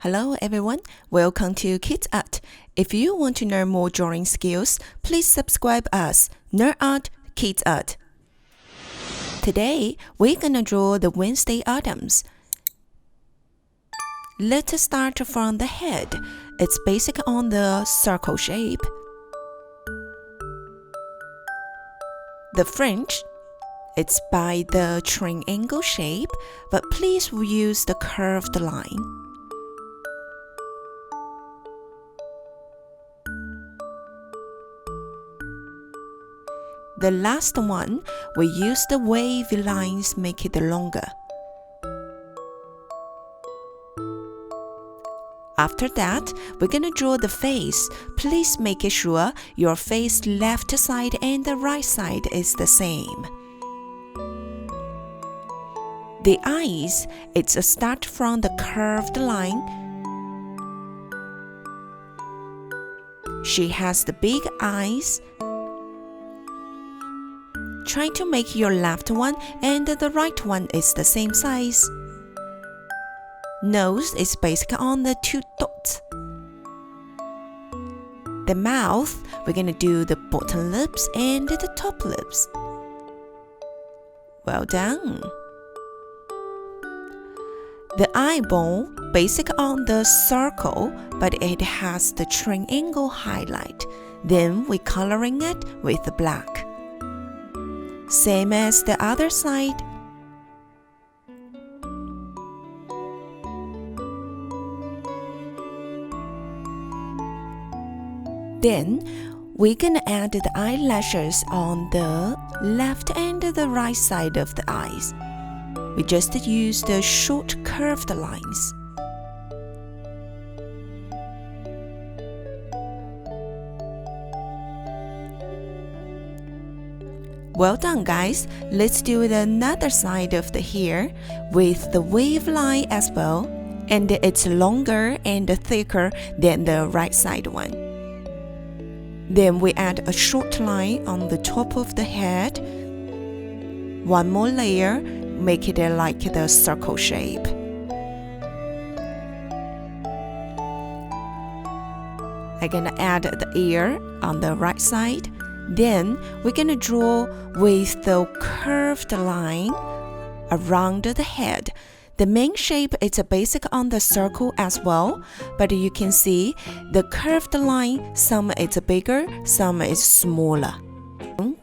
Hello everyone, welcome to Kids Art. If you want to learn more drawing skills, please subscribe us, Nerd Art, Kids Art. Today, we're gonna draw the Wednesday Addams. Let's start from the head. It's basic on the circle shape. The fringe, it's by the triangle shape, but please use the curved line. The last one, we use the wavy lines, make it longer. After that, we're gonna draw the face. Please make sure your face left side and the right side is the same. The eyes, it's a start from the curved line. She has the big eyes. Try to make your left one and the right one is the same size. Nose is based on the two dots. The mouth, we're gonna do the bottom lips and the top lips. Well done. The eyeball, basic on the circle, but it has the triangle highlight. Then we're coloring it with the black. Same as the other side. Then, we're gonna add the eyelashes on the left and the right side of the eyes. We just use the short curved lines. Well done, guys. Let's do another side of the hair with the wave line as well, and it's longer and thicker than the right side one. Then we add a short line on the top of the head. One more layer, make it like the circle shape. I'm gonna add the ear on the right side. Then we're gonna draw with the curved line around the head. The main shape is a basic on the circle as well, but you can see the curved line, some is bigger, some is smaller.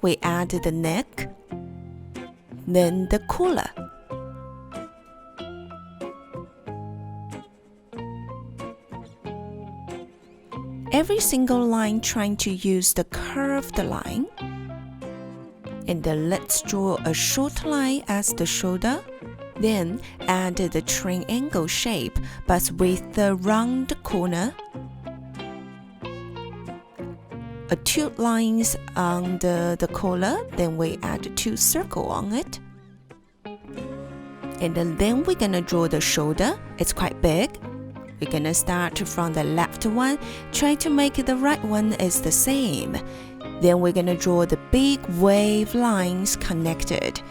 We add the neck, then the collar. Every single line trying to use the curved line. And then let's draw a short line as the shoulder. Then add the triangle shape, but with the round corner. Two lines on the collar, then we add two circles on it. And then we're gonna draw the shoulder. It's quite big. We're gonna start from the left one, try to make the right one is the same. Then we're gonna draw the big wave lines connected.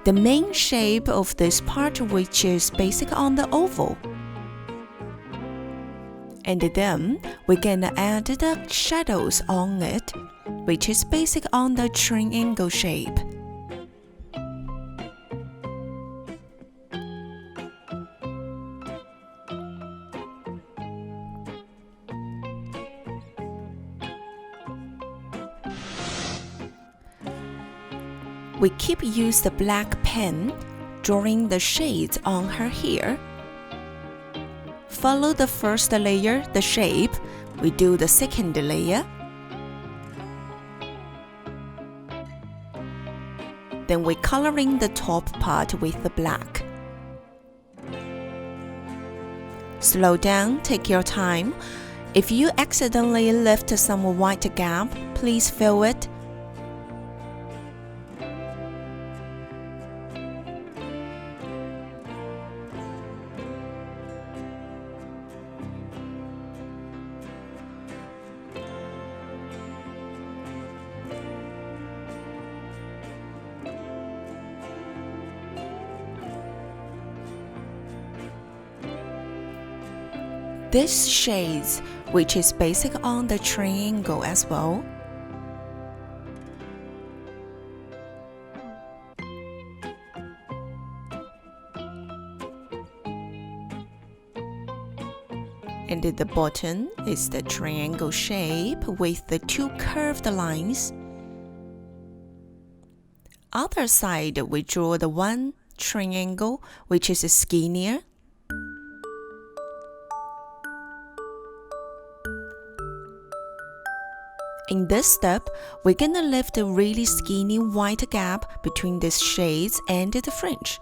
The main shape of this part, which is basic on the oval. And then we're gonna add the shadows on it, which is basic on the triangle shape. We keep use the black pen, drawing the shades on her hair. Follow the first layer, the shape. We do the second layer. Then we're coloring the top part with the black. Slow down, take your time. If you accidentally left some white gap, please fill it. This shades, which is based on the triangle as well. And at the bottom is the triangle shape with the two curved lines. Other side, we draw the one triangle, which is skinnier. In this step, we're gonna leave the really skinny white gap between these shades and the fringe.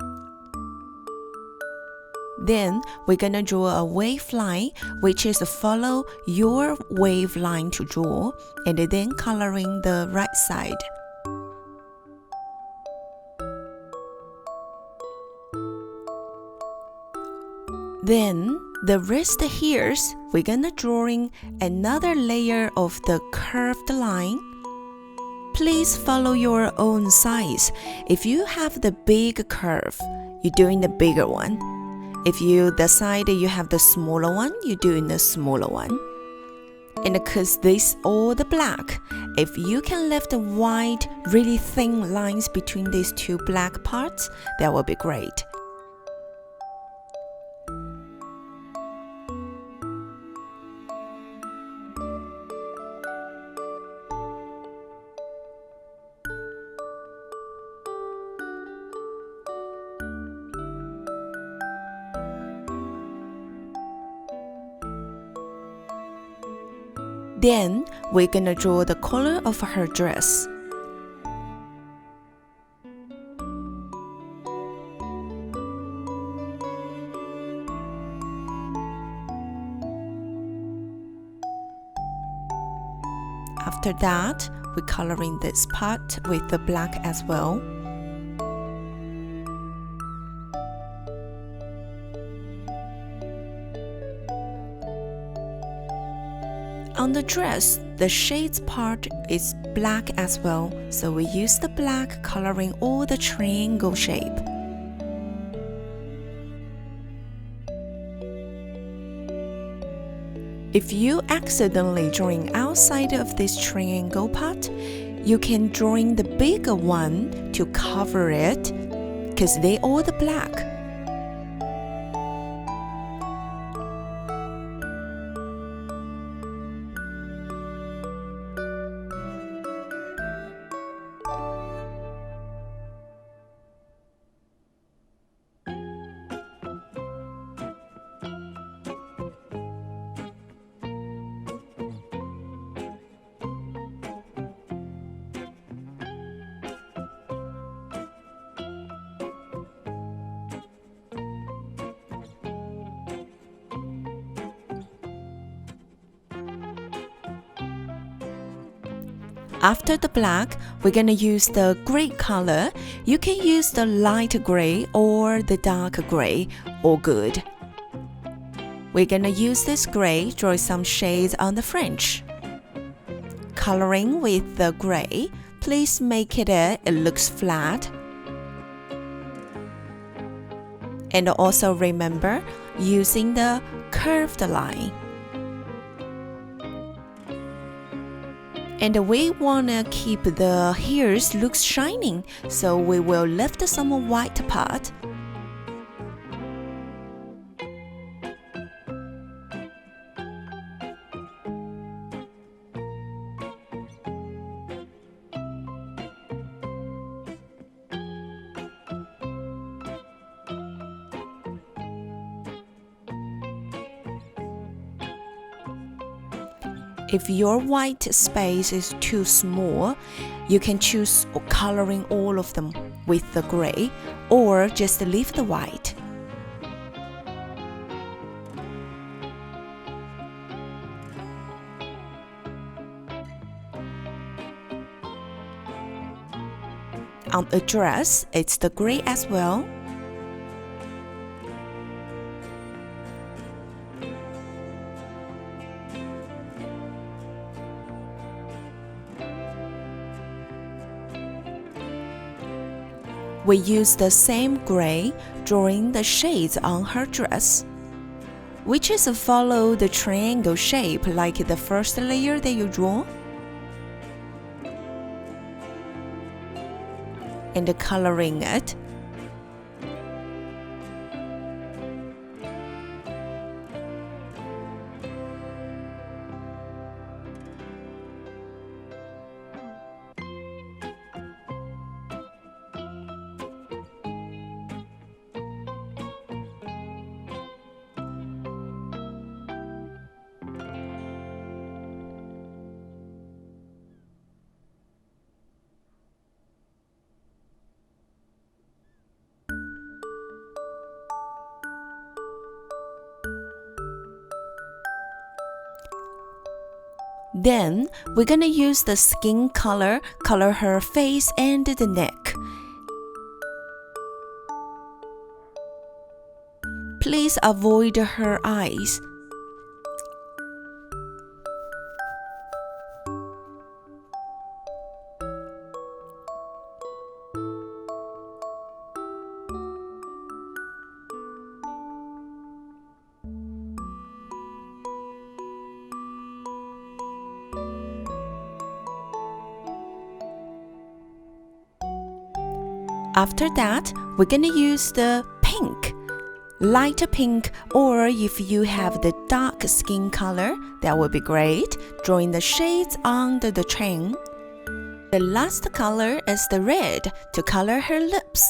Then we're gonna draw a wave line, which is follow your wave line to draw, and then coloring the right side. Then the rest here, we're gonna drawing another layer of the curved line. Please follow your own size. If you have the big curve, you're doing the bigger one. If you decide you have the smaller one, you're doing the smaller one. And because this all the black, if you can leave the white, really thin lines between these two black parts, that will be great. Then we're gonna draw the color of her dress. After that, we're coloring this part with the black as well. On the dress, the shades part is black as well, so we use the black coloring all the triangle shape. If you accidentally drawing outside of this triangle part, you can drawing the bigger one to cover it, because they all the black. After the black, we're gonna use the gray color. You can use the light gray or the dark gray, all good. We're gonna use this gray, draw some shades on the fringe. Coloring with the gray, please make it looks flat. And also remember using the curved line. And we wanna keep the hairs looks shining, so we will lift some white part. If your white space is too small, you can choose coloring all of them with the gray or just leave the white. On a dress, it's the gray as well. We use the same gray, drawing the shades on her dress. which is follow the triangle shape like the first layer that you draw. And coloring it. Then we're gonna use the skin color her face and the neck. Please avoid her eyes. After that, we're gonna use the pink, light pink, or if you have the dark skin color, that would be great, drawing the shades on the chain. The last color is the red to color her lips.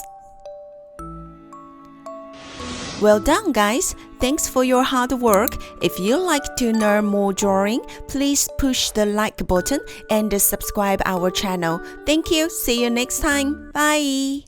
Well done, guys! Thanks for your hard work. If you like to learn more drawing, please push the like button and subscribe our channel. Thank you. See you next time. Bye!